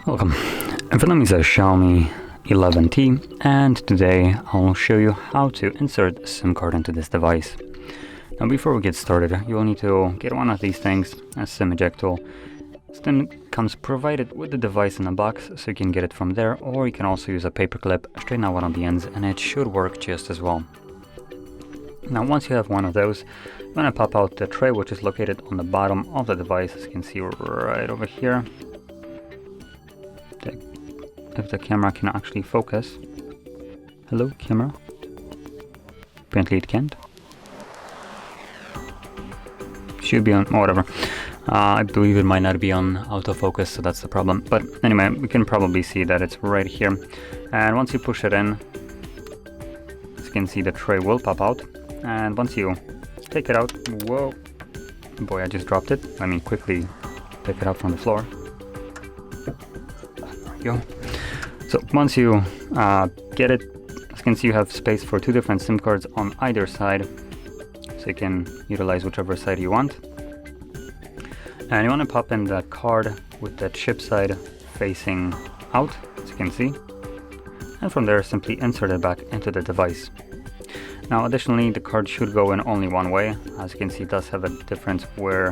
Welcome. In front of me is a Xiaomi 11T, and today I'll show you how to insert a SIM card into this device. Now before we get started, you will need to get one of these things, a SIM eject tool. SIM comes provided with the device in a box, so you can get it from there, or you can also use a paper clip, straighten out one of the ends, and it should work just as well. Now once you have one of those, you want to pop out the tray, which is located on the bottom of the device, as you can see right over here. If the camera can actually focus. Hello, camera? Apparently it can't. Should be on, whatever. I believe it might not be on autofocus, so that's the problem. But anyway, we can probably see that it's right here. And once you push it in, as you can see, the tray will pop out. And once you take it out, whoa, boy, I just dropped it. Let me quickly pick it up from the floor. There we go. So once you get it, as you can see, you have space for two different SIM cards on either side, so you can utilize whichever side you want. And you want to pop in the card with the chip side facing out, as you can see, and from there simply insert it back into the device. Now additionally, the card should go in only one way. As you can see, it does have a difference where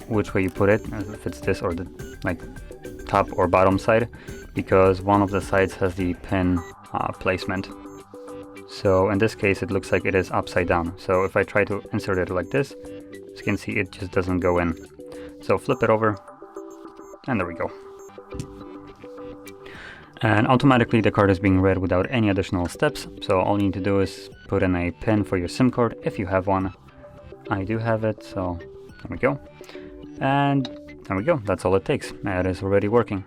which way you put it, if it's this or the top or bottom side, because one of the sides has the pin placement. So in this case it looks like it is upside down, so if I try to insert it like this, as you can see, it just doesn't go in. So flip it over, and there we go. And automatically the card is being read without any additional steps, so all you need to do is put in a pin for your SIM card if you have one. I do have it, so there we go. And there we go, that's all it takes. It is already working.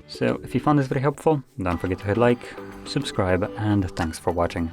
So if you found this very helpful, don't forget to hit like, subscribe, and thanks for watching.